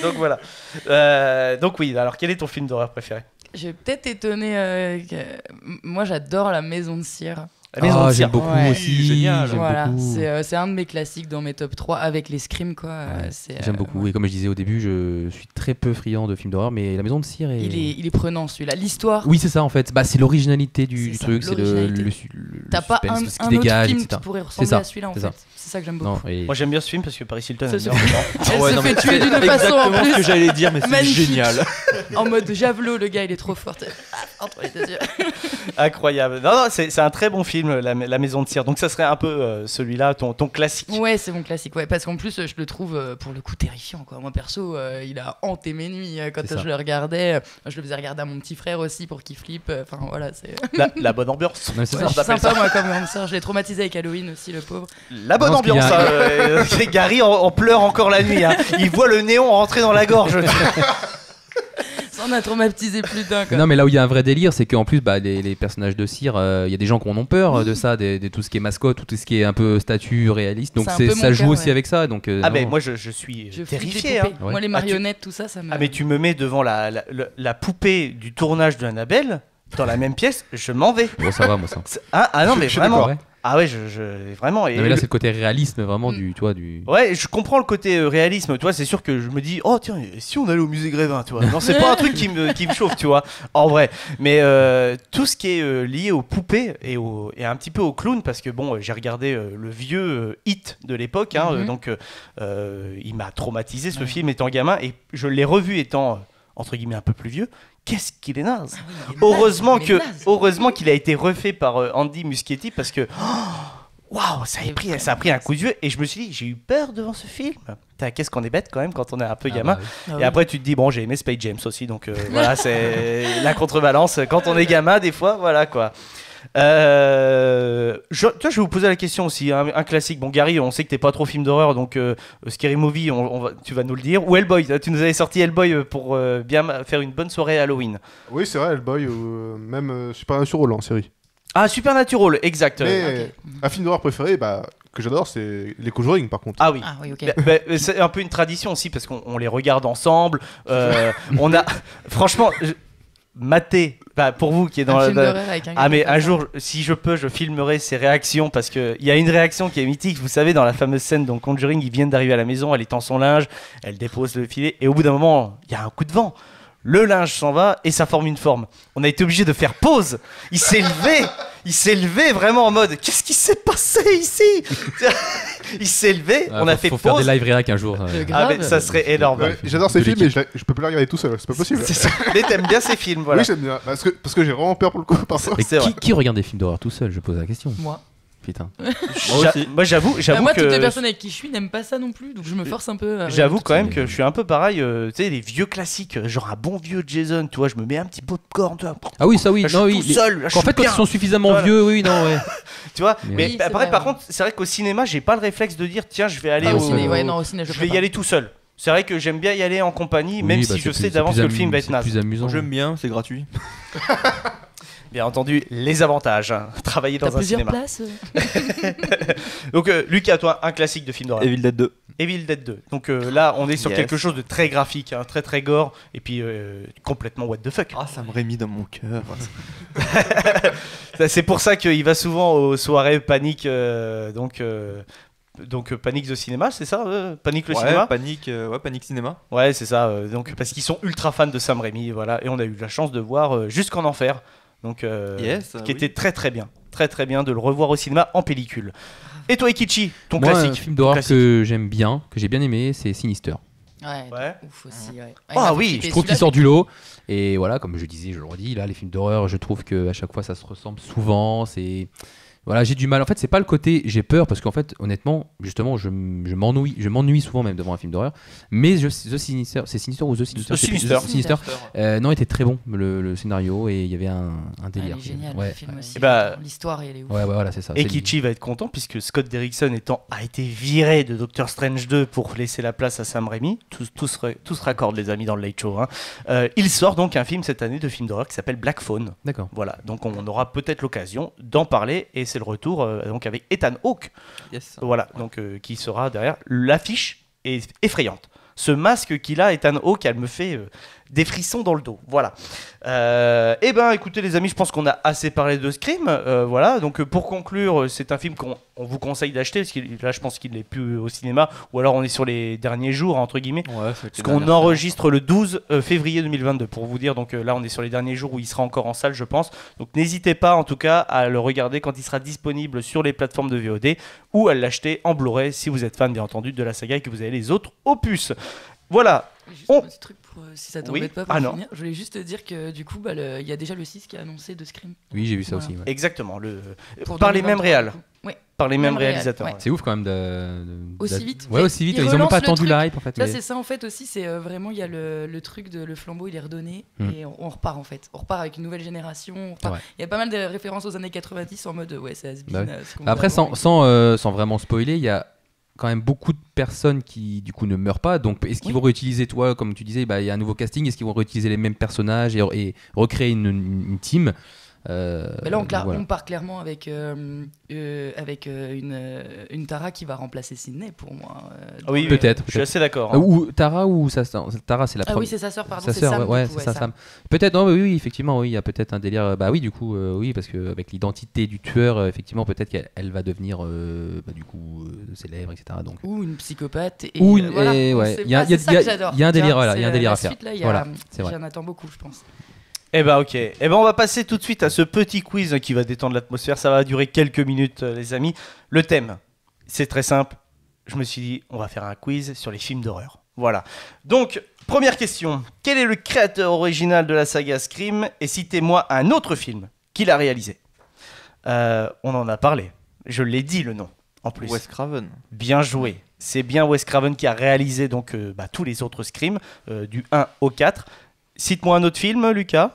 S5: Donc voilà. Donc oui, alors quel est ton film d'horreur préféré?
S9: Je vais peut-être étonner. Moi j'adore La Maison de Cire.
S5: La maison de
S6: j'aime
S5: cire.
S6: beaucoup
S9: Ouais.
S6: aussi.
S8: Génial.
S6: J'aime
S9: Voilà,
S6: beaucoup.
S9: c'est un de mes classiques dans mes top 3 avec les Scream quoi.
S6: J'aime beaucoup.
S9: Ouais.
S6: Et comme je disais au début, je suis très peu friand de films d'horreur, mais La Maison de Cire est.
S9: Il est prenant celui-là. L'histoire.
S6: Oui, c'est ça en fait. Bah, c'est l'originalité du
S9: C'est ça,
S6: truc, c'est le
S9: l'originalité. T'as pas
S6: suspense,
S9: un
S6: ce qui
S9: autre
S6: dégage,
S9: film
S6: etc.
S9: qui pourrait ressembler
S6: ça,
S9: à celui-là en
S6: c'est
S9: fait.
S6: ça.
S9: C'est ça que j'aime beaucoup.
S6: Non, et-
S5: Moi j'aime bien ce film parce que Paris Hilton
S9: Ça
S5: aime
S9: se
S5: bien.
S9: Elle
S8: ouais,
S9: se
S8: non,
S9: fait
S8: mais
S9: tuer
S8: c'est
S9: d'une façon en
S8: exactement ce que
S9: plus.
S8: j'allais dire, mais c'est
S9: Magnifique.
S8: génial.
S9: En mode javelot, le gars il est trop fort. Entre les deux yeux.
S5: Incroyable. Non, c'est un très bon film, la Maison de cire. Donc ça serait un peu celui-là, ton classique.
S9: Ouais, c'est mon classique. Ouais, parce qu'en plus, je le trouve pour le coup terrifiant. Quoi. Moi, perso, il a hanté mes nuits quand
S6: C'est ça.
S9: je le regardais. Je le faisais regarder à mon petit frère aussi pour qu'il flippe. Enfin, voilà, c'est.
S5: La bonne ambiance.
S6: Non, c'est
S9: Ouais,
S6: ça.
S9: je suis sympa, moi, comme grande sœur. Je l'ai traumatisé avec Halloween aussi, le pauvre.
S5: La bonne
S6: Je pense qu'il y
S5: ambiance.
S6: a-
S5: Hein. Gary en pleure encore la nuit. Hein. Il voit le néon rentrer dans la gorge.
S9: Ça en a traumatisé plus d'un. quoi.
S6: Non, mais là où il y a un vrai délire, c'est qu'en plus, bah, les personnages de cire, il y a des gens qui en ont peur de ça, de tout ce qui est mascotte, tout ce qui est un peu statue réaliste. Donc
S9: C'est un peu
S6: ça
S9: mon
S6: joue
S9: cas,
S6: aussi
S9: ouais.
S6: avec ça. Donc,
S5: Ah
S6: non.
S5: ben moi je suis
S9: Je flippe
S5: terrifié.
S9: des
S5: Hein.
S9: poupées.
S6: Ouais.
S9: Moi, les marionnettes, tout ça, ça me.
S5: Ah mais tu me mets devant la poupée du tournage de Annabelle dans la même pièce, je m'en vais.
S6: Bon, ça va, moi ça.
S5: Ah non mais
S6: Je suis
S5: vraiment.
S6: d'accord, ouais.
S5: Ah ouais vraiment. Et
S6: Non, mais là, c'est le côté réalisme vraiment du, tu vois, du.
S5: Ouais, je comprends le côté réalisme, tu vois, c'est sûr que je me dis, oh tiens, et si on allait au musée Grévin, tu vois. Non, c'est pas un truc qui me chauffe, tu vois, en vrai. Mais tout ce qui est lié aux poupées et un petit peu aux clowns, parce que bon, j'ai regardé le vieux Hit de l'époque, hein, donc il m'a traumatisé ce film étant gamin, et je l'ai revu étant, entre guillemets, un peu plus vieux. Qu'est-ce qu'il est naze! Heureusement qu'il a été refait par Andy Muschietti, parce que... Waouh, ça a pris un coup de vieux et je me suis dit, j'ai eu peur devant ce film. Putain, qu'est-ce qu'on est bête quand même quand on est un peu gamin.
S6: Bah
S5: Et après, tu te dis, bon, j'ai aimé Space James aussi, donc voilà, c'est la contrebalance. Quand on est gamin, des fois, voilà quoi. Je vais vous poser la question aussi, un classique. Bon, Gary, on sait que t'es pas trop film d'horreur, donc Scary Movie, tu vas nous le dire. Ou Hellboy, tu nous avais sorti Hellboy pour bien faire une bonne soirée Halloween.
S7: Oui, c'est vrai, Hellboy, même Supernatural en série.
S5: Ah, Supernatural, exact.
S7: Mais un film d'horreur préféré, que j'adore, c'est les Conjuring par contre.
S5: Ah oui.
S9: Ah oui, ok.
S5: C'est un peu une tradition aussi parce qu'on les regarde ensemble. On a, franchement, maté. Pour vous qui est dans
S9: Un film
S5: la.
S9: d'horreur avec un
S5: Ah
S9: gars
S5: mais
S9: qui fait
S5: un
S9: ça.
S5: jour, si je peux, je filmerai ces réactions parce que il y a une réaction qui est mythique. Vous savez, dans la fameuse scène dans Conjuring, ils viennent d'arriver à la maison, elle étend son linge, elle dépose le filet et au bout d'un moment, il y a un coup de vent. Le linge s'en va et ça forme une forme. On a été obligé de faire pause. Il s'est levé vraiment en mode qu'est-ce qui s'est passé ici? Il s'est levé, on a fait
S6: faut
S5: pause.
S6: faire des live réac un jour.
S9: C'est
S5: Ah
S9: grave.
S5: mais ça serait énorme.
S7: Ouais, j'adore ces films, mais je peux plus les regarder tout seul, c'est pas possible.
S5: C'est ça. Mais t'aimes bien ces films, voilà.
S7: Oui, j'aime bien, parce que j'ai vraiment peur pour le coup parfois.
S6: Mais
S5: C'est vrai.
S6: qui regarde des films d'horreur tout seul? Je pose la question.
S9: Moi.
S6: Putain.
S5: Moi j'avoue
S9: Moi,
S5: que
S9: toutes les personnes avec qui je suis n'aiment pas ça non plus, donc je me force un peu. à
S5: j'avoue
S9: regarder
S5: quand même
S9: tout
S5: que je suis un peu pareil, tu sais, les vieux classiques, genre un bon vieux Jason, tu vois, je me mets un petit popcorn, tu vois.
S6: Ah oui, ça oui.
S5: Là, je
S6: Non,
S5: suis
S6: oui.
S5: tout seul, là, je
S6: En
S5: suis
S6: fait, quand
S5: bien.
S6: ils sont suffisamment
S5: Voilà.
S6: vieux, oui, non, ouais.
S5: Tu vois,
S6: Mais
S5: mais
S9: oui, c'est
S5: après,
S9: vrai,
S5: par
S9: ouais.
S5: contre, c'est vrai qu'au cinéma, j'ai pas le réflexe de dire, tiens, je vais aller
S9: Ah, au
S5: au
S9: ciné, ouais, non, au ciné, je
S5: je
S9: peux
S5: vais y
S9: pas.
S5: aller tout seul. C'est vrai que j'aime bien y aller en compagnie, même
S6: Oui,
S5: si
S6: bah,
S5: je
S6: c'est
S5: sais
S6: plus-
S5: d'avance
S6: c'est
S5: que
S6: plus
S5: le film va être
S6: c'est
S5: naze.
S6: plus amusant.
S8: J'aime bien, c'est gratuit.
S5: Bien entendu, les avantages, hein, travailler
S9: T'as
S5: dans un
S9: plusieurs
S5: cinéma.
S9: places
S5: Donc, Lucas, toi, un classique de film d'horreur.
S8: Evil Dead 2.
S5: Evil Dead 2. Donc là, on est sur
S8: Yes.
S5: quelque chose de très graphique, hein, très très gore, et puis complètement what the fuck.
S8: Ah, ça me rémit dans mon cœur.
S5: C'est pour ça qu'il va souvent aux soirées Panique, donc Panique de cinéma, c'est ça Panique le cinéma
S8: Panique Cinéma.
S5: Ouais, c'est ça. Donc parce qu'ils sont ultra fans de Sam Raimi, voilà. Et on a eu la chance de voir Jusqu'en Enfer, donc
S8: Yes,
S5: qui
S8: oui.
S5: était très très bien de le revoir au cinéma en pellicule. Et toi, Ikichi, ton
S6: Moi,
S5: classique
S6: un film d'horreur
S5: classique.
S6: que j'aime bien, que j'ai bien aimé, c'est Sinister.
S9: Ouais,
S5: Ouais.
S9: ouf aussi, ouais.
S5: Ah oui,
S6: Je trouve qu'il sort du lot. Et voilà, comme je disais, je le redis, là, les films d'horreur, je trouve qu'à chaque fois, ça se ressemble souvent. C'est. Voilà, j'ai du mal. En fait, c'est pas le côté j'ai peur, parce qu'en fait, honnêtement, justement, je m'ennuie souvent même devant un film d'horreur. Mais The Sinister, c'est Sinister ou The Sinister?
S5: The Sinister.
S6: Sinister. Non, était très bon le scénario et il y avait un délire.
S9: Il est génial,
S6: Ouais.
S9: le film aussi.
S5: Et bah-
S9: L'histoire, elle est ouf.
S6: Ouais, voilà, c'est ça.
S5: Et
S6: c'est
S5: Kichi va être content puisque Scott Derrickson a été viré de Doctor Strange 2 pour laisser la place à Sam Raimi. Tout se raccorde, les amis, dans le Late Show. Hein. Il sort donc un film cette année de film d'horreur qui s'appelle Black Phone.
S6: D'accord.
S5: Voilà, donc on aura peut-être l'occasion d'en parler et c'est le retour donc avec Ethan Hawke.
S8: Yes.
S5: Voilà, donc qui sera derrière. L'affiche est effrayante. Ce masque qu'il a, Ethan Hawke, elle me fait des frissons dans le dos. Voilà. Eh ben, écoutez les amis, je pense qu'on a assez parlé de Scream. Voilà. Donc pour conclure, c'est un film qu'on vous conseille d'acheter parce que là, je pense qu'il n'est plus au cinéma, ou alors on est sur les derniers jours entre guillemets.
S8: Ouais,
S5: Parce qu'on enregistre le 12 février 2022 pour vous dire. Donc là, on est sur les derniers jours où il sera encore en salle, je pense. Donc n'hésitez pas en tout cas à le regarder quand il sera disponible sur les plateformes de VOD ou à l'acheter en Blu-ray si vous êtes fan bien entendu de la saga et que vous avez les autres opus. Voilà.
S9: Juste un petit truc pour, si ça t'embête
S5: Oui.
S9: pas pour
S5: Ah non.
S9: finir. Je voulais juste te dire que du coup, il y a déjà le 6 qui est annoncé de Scream.
S6: Oui, j'ai vu ça
S9: Voilà.
S6: aussi. Ouais.
S5: Exactement.
S9: Pour
S5: Par les mêmes
S9: 2023,
S5: réals.
S9: du coup. Oui.
S5: Par les mêmes
S9: Même réal,
S5: réalisateurs.
S9: ouais.
S6: C'est ouf quand même
S9: Aussi vite.
S6: Ouais, aussi vite.
S9: Ils
S6: Ils ont même
S9: relancent
S6: pas
S9: le
S6: attendu
S9: truc.
S6: la hype en fait.
S9: Ça,
S6: mais-
S9: c'est ça en fait aussi. C'est vraiment, il y a le truc de le flambeau, il est redonné et on repart en fait. On repart avec une nouvelle génération. on repart.
S6: Ouais.
S9: Il y a pas mal de références aux années 90 en mode ouais, c'est has-been.
S6: Bah ouais.
S9: ce qu'on
S6: Après,
S9: faisait avant.
S6: sans vraiment spoiler, il y a quand même beaucoup de personnes qui du coup ne meurent pas. Donc, est-ce qu'ils
S9: Oui.
S6: vont réutiliser, toi, comme tu disais, il y a un nouveau casting, est-ce qu'ils vont réutiliser les mêmes personnages et recréer une team
S9: Mais là,
S6: voilà.
S9: on part clairement avec une Tara qui va remplacer Sydney pour moi.
S5: Oui,
S6: Peut-être,
S5: Je suis
S6: peut-être.
S5: assez d'accord. hein.
S6: Ou Tara ou sa Tara, c'est la
S9: Ah
S6: première.
S9: oui, c'est sa sœur, pardon.
S6: Sa
S9: c'est
S6: sœur,
S9: Sam,
S6: ouais,
S9: du coup,
S6: c'est ça, Sam. Peut-être, non, oui, effectivement, oui, il y a peut-être un délire. Bah oui, du coup, oui, parce qu'avec l'identité du tueur, effectivement, peut-être qu'elle va devenir, du coup, célèbre, etc. Donc.
S9: Ou une psychopathe. Et
S6: Ou une-
S9: voilà,
S6: et
S9: on
S6: ouais.
S9: sait
S6: Il y a-
S9: pas,
S6: il y a-
S9: c'est ça
S6: il y a-
S9: que j'adore.
S6: il y a un délire,
S9: Tu vois,
S6: voilà, il y a un
S9: c'est
S6: délire
S9: la
S6: à faire.
S9: suite, là,
S6: Voilà, c'est vrai.
S9: j'en attends beaucoup, je pense.
S5: Eh ben ok. Eh ben on va passer tout de suite à ce petit quiz qui va détendre l'atmosphère. Ça va durer quelques minutes, les amis. Le thème, c'est très simple. Je me suis dit, on va faire un quiz sur les films d'horreur. Voilà. Donc, première question. Quel est le créateur original de la saga Scream et citez-moi un autre film qu'il a réalisé. On en a parlé. Je l'ai dit le nom. En plus.
S8: Wes Craven.
S5: Bien joué. C'est bien Wes Craven qui a réalisé donc tous les autres Scream du 1 au 4. Cite-moi un autre film, Lucas.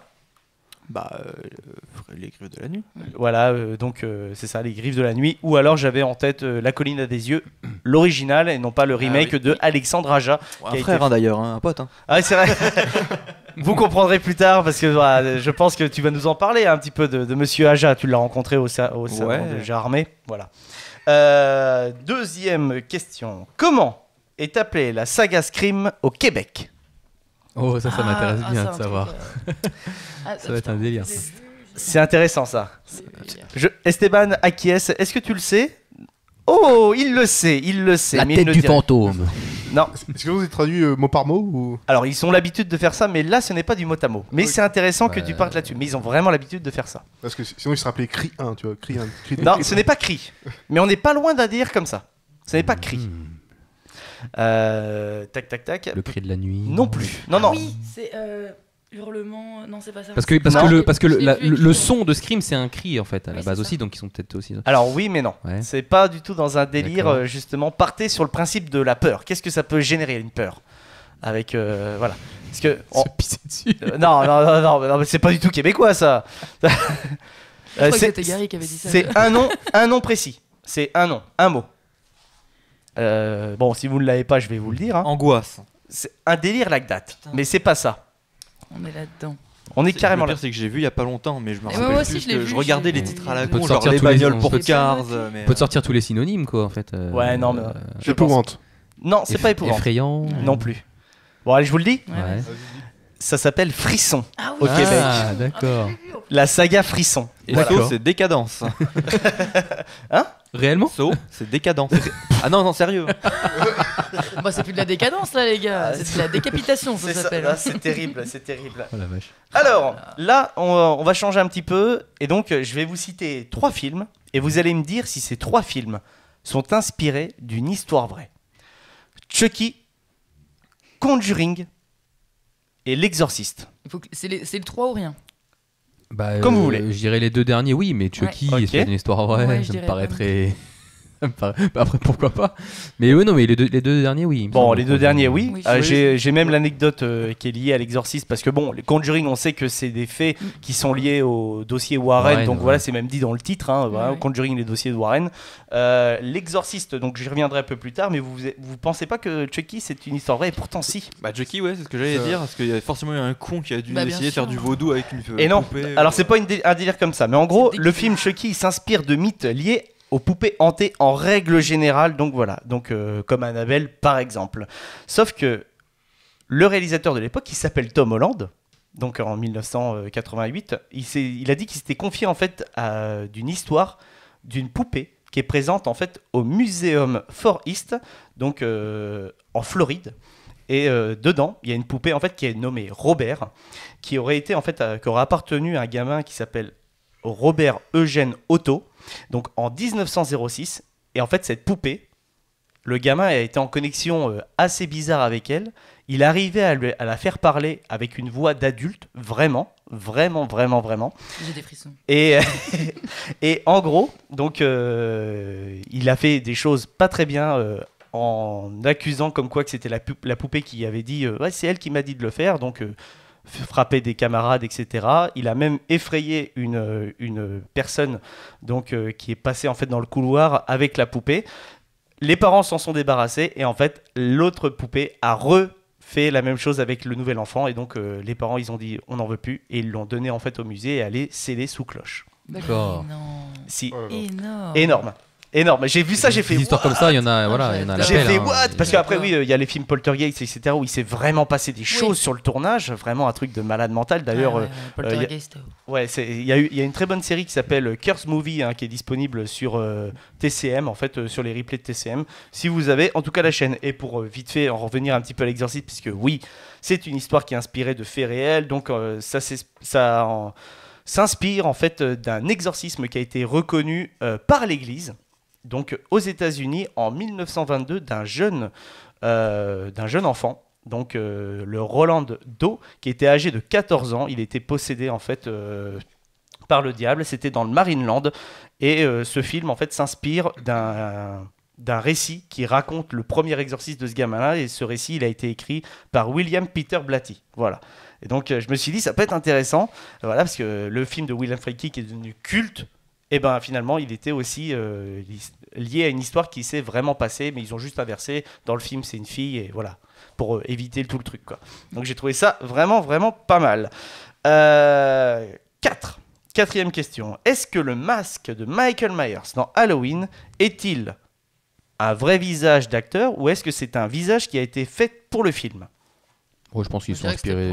S8: Les Griffes de la Nuit.
S5: Voilà, donc c'est ça, Les Griffes de la Nuit. Ou alors j'avais en tête La Colline à des yeux, l'original et non pas le remake
S8: oui.
S5: de Alexandre Aja.
S8: Un
S5: qui a
S8: frère
S5: été-
S8: d'ailleurs, un pote.
S5: Ah ouais, c'est vrai. Vous comprendrez plus tard parce que voilà, je pense que tu vas nous en parler un petit peu de Monsieur Aja. Tu l'as rencontré au salon
S8: Ouais.
S5: de Jarmé. Voilà. Deuxième question. Comment est appelée la saga Scream au Québec?
S6: Oh, ça m'intéresse bien de savoir.
S9: Ça
S6: va être un délire.
S5: C'est intéressant ça. Esteban acquiesce. Est-ce que tu le sais? Oh, il le sait,
S6: La
S5: mais il
S6: tête
S5: ne
S6: du
S5: dit rien.
S6: fantôme.
S5: Non.
S7: Est-ce que vous avez traduit mot par mot ou...
S5: Alors, ils ont l'habitude de faire ça, mais là, ce n'est pas du mot à mot. Mais
S7: Oui.
S5: c'est intéressant que
S6: Ouais.
S5: tu partes là-dessus. Mais ils ont vraiment l'habitude de faire ça.
S7: Parce que sinon il serait appelé Cri 1, tu vois. Cri 1.
S5: Non, ce n'est pas cri. Mais on n'est pas loin d'un délire comme ça. Ce n'est pas cri. Tac, tac, tac.
S6: Le cri de la nuit.
S5: Non plus. Non, non.
S9: Oui, c'est hurlement. Non, c'est pas ça.
S6: Parce que le son de Scream, c'est un cri en fait à la
S9: Oui,
S6: base
S9: c'est
S6: aussi,
S9: ça.
S6: donc ils sont peut-être aussi.
S5: Alors oui, mais non.
S6: Ouais.
S5: C'est pas du tout dans un délire,
S6: D'accord.
S5: justement. Partez sur le principe de la peur. Qu'est-ce que ça peut générer, une peur? Avec, voilà. Parce que...
S6: Se pisser dessus.
S5: non, mais c'est pas du tout québécois, ça.
S9: Je crois que c'était Gary qui avait dit ça.
S5: C'est un nom précis. C'est un nom, un mot. Bon, si vous ne l'avez pas, je vais vous le dire. hein.
S8: Angoisse.
S5: C'est un délire like that. Mais c'est pas ça.
S9: On est là-dedans.
S5: On est carrément
S8: Le
S5: là.
S8: pire, c'est que j'ai vu il y a pas longtemps, mais je me
S9: Et
S8: rappelle
S9: moi aussi,
S8: plus
S9: je l'ai
S8: que
S9: vu,
S8: je regardais
S9: je l'ai
S8: les
S9: vu.
S8: titres à la
S6: On peut
S8: con,
S6: te
S8: genre
S6: sortir
S8: les
S6: tous les-
S8: bagnoles
S6: on
S8: pour
S6: peut te-
S8: Cars.
S6: On peut te sortir tous les synonymes quoi en fait.
S5: Ouais, non, mais je pense.
S7: Épouvante.
S5: Non, c'est pas épouvant.
S6: Effrayant.
S5: Non plus. Bon, allez, je vous le dis.
S6: Ouais.
S5: Ça s'appelle Frisson
S9: Ah
S5: au
S9: oui.
S5: Québec.
S6: Ah, d'accord.
S5: La saga Frisson.
S8: Et
S6: D'accord.
S8: So, c'est décadence.
S6: Réellement
S8: So, c'est décadence. Ah non, non, sérieux.
S9: Bah, c'est plus de la décadence là, les gars. C'est de la décapitation, ça
S5: C'est ça.
S9: s'appelle.
S5: Là, c'est terrible, c'est terrible.
S6: Oh la vache.
S5: Alors, là, on va changer un petit peu. Et donc, je vais vous citer 3 films. Et vous allez me dire si ces 3 films sont inspirés d'une histoire vraie. Chucky, Conjuring et L'Exorciste.
S9: C'est le 3 ou rien.
S6: Bah,
S5: Comme vous voulez.
S6: Je dirais les deux derniers, oui, mais Chucky,
S5: Ouais.
S6: c'est pas une histoire vraie,
S9: Ouais, je
S6: ça me
S9: dirais
S6: paraît
S9: pas.
S6: très. ça me paraît- bah, après, pourquoi pas. Mais oui, non, mais les deux derniers, oui. il me
S5: Bon,
S6: semble.
S5: les 2 derniers, oui.
S9: Oui,
S5: J'ai même l'anecdote qui est liée à l'exorciste parce que bon, les Conjuring, on sait que c'est des faits qui sont liés au dossier Warren,
S6: Warren,
S5: donc
S6: ouais.
S5: voilà, c'est même dit dans le titre. Hein, voilà,
S9: Ouais.
S5: Conjuring, les dossiers de Warren. L'exorciste, donc j'y reviendrai un peu plus tard, mais vous pensez pas que Chucky c'est une histoire vraie? Et pourtant, si.
S8: Bah, Chucky, ouais, c'est ce que j'allais
S7: Ça-
S8: dire. Parce qu'il y a forcément eu un con qui a dû
S9: Bah, bien
S8: essayer de faire
S9: sûr.
S8: du vaudou avec une
S5: Et non,
S8: poupée,
S5: alors c'est pas un délire comme ça, mais en gros,
S9: C'est
S5: le
S9: dégueu.
S5: film Chucky il s'inspire de mythes liés aux poupées hantées en règle générale, donc voilà, donc comme Annabelle par exemple. Sauf que le réalisateur de l'époque, qui s'appelle Tom Holland, donc en 1988, il a dit qu'il s'était confié en fait d'une histoire d'une poupée qui est présente en fait au Muséum Far East, donc en Floride. Et dedans, il y a une poupée en fait qui est nommée Robert, qui aurait été en fait qui aurait appartenu à un gamin qui s'appelle Robert Eugène Otto, donc en 1906. Et en fait, cette poupée, le gamin a été en connexion assez bizarre avec elle. Il arrivait à la faire parler avec une voix d'adulte, vraiment.
S9: J'ai des frissons.
S5: Et en gros, donc, il a fait des choses pas très bien en accusant comme quoi que c'était la poupée qui avait dit ouais, c'est elle qui m'a dit de le faire, donc frapper des camarades, etc. Il a même effrayé une personne donc, qui est passée en fait dans le couloir avec la poupée. Les parents s'en sont débarrassés et en fait l'autre poupée a refait la même chose avec le nouvel enfant et donc les parents ils ont dit on n'en veut plus et ils l'ont donné en fait au musée et allé sceller sous cloche.
S6: D'accord.
S5: Si.
S9: Énorme.
S5: Énorme. J'ai vu ça, j'ai fait.
S6: Des histoires comme ça, il y en a, voilà, il y en a. à
S5: J'ai
S6: l'appel,
S5: fait
S6: hein.
S5: what? Parce qu'après oui, il y a les films Poltergeist, etc. où il s'est vraiment passé des choses sur le tournage, vraiment un truc de malade mental. D'ailleurs,
S9: Poltergeist.
S5: ouais, il y a une très bonne série qui s'appelle Curse Movie, hein, qui est disponible sur TCM, en fait, sur les replays de TCM. Si vous avez, en tout cas la chaîne. Et pour vite fait en revenir un petit peu à l'exorcisme, puisque oui, c'est une histoire qui est inspirée de faits réels, donc ça s'inspire en fait d'un exorcisme qui a été reconnu par l'Église. Donc aux États-Unis en 1922 d'un jeune enfant, donc le Roland Doe, qui était âgé de 14 ans. Il était possédé en fait par le diable. C'était dans le Marineland et ce film en fait s'inspire d'un récit qui raconte le premier exorcisme de ce gamin-là. Et ce récit, il a été écrit par William Peter Blatty. Voilà. Et donc je me suis dit ça peut être intéressant, voilà, parce que le film de William Friedkin qui est devenu culte. Et ben finalement, il était aussi lié à une histoire qui s'est vraiment passée, mais ils ont juste inversé. Dans le film, c'est une fille, et voilà, pour éviter tout le truc, quoi. Donc j'ai trouvé ça vraiment pas mal. Quatrième question. Est-ce que le masque de Michael Myers dans Halloween est-il un vrai visage d'acteur, ou est-ce que c'est un visage qui a été fait pour le film ?
S6: Ouais, je pense qu'ils sont inspirés.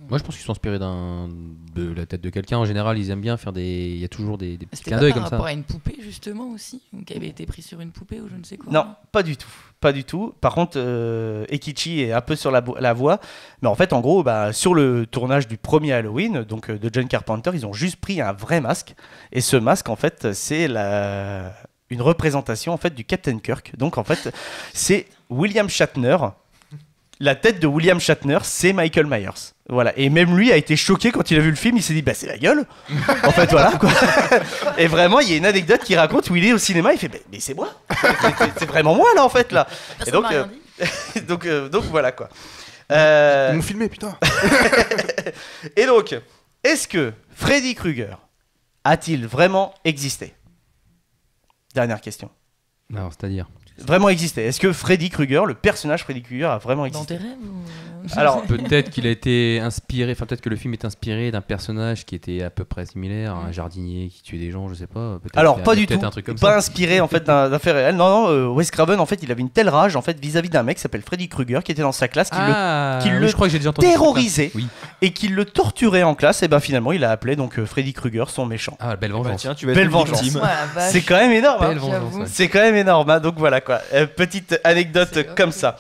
S6: Moi, je pense qu'ils sont inspirés de la tête de quelqu'un. En général, ils aiment bien faire des. Il y a toujours des petits clins d'œil comme ça.
S9: C'était par rapport à une poupée justement aussi, qui avait été pris sur une poupée ou je ne sais quoi.
S5: Non, pas du tout. Par contre, Ekichi est un peu sur la voie, mais en fait, en gros, sur le tournage du premier Halloween, donc de John Carpenter, ils ont juste pris un vrai masque, et ce masque, en fait, c'est une représentation en fait du Captain Kirk. Donc, en fait, c'est William Shatner. La tête de William Shatner, c'est Michael Myers. Voilà. Et même lui a été choqué quand il a vu le film. Il s'est dit, c'est la gueule. En fait, voilà, quoi. Et vraiment, il y a une anecdote qui raconte où il est au cinéma. Il fait, mais c'est moi. C'est vraiment moi, là, en fait, là. Et donc, donc, voilà, quoi.
S7: Ils m'ont filmé, putain.
S5: Et donc, est-ce que Freddy Krueger a-t-il vraiment existé ? Dernière question.
S6: Alors, c'est-à-dire
S5: vraiment existé. Est-ce que Freddy Krueger, le personnage Freddy Krueger, a vraiment existé ?
S9: Dans tes rêves ou...
S6: Alors peut-être qu'il a été inspiré, enfin peut-être que le film est inspiré d'un personnage qui était à peu près similaire, un jardinier qui tuait des gens, je sais pas.
S5: Alors pas du tout,
S6: un truc comme
S5: pas
S6: ça.
S5: inspiré en fait d'un fait réel. Non, Wes Craven en fait, il avait une telle rage en fait vis-à-vis d'un mec qui s'appelle Freddy Krueger qui était dans sa classe, qui
S6: je crois que j'ai déjà entendu
S5: terrorisait et qui le torturait en classe. Et ben finalement, il a appelé donc Freddy Krueger son méchant.
S6: Ah, belle vengeance.
S8: Tiens, tu vas
S5: belle
S8: être
S5: vengeance.
S8: victime.
S5: C'est quand même énorme.
S6: Belle vengeance, ouais.
S5: C'est quand même énorme. Hein, donc voilà quoi. Petite anecdote comme ça.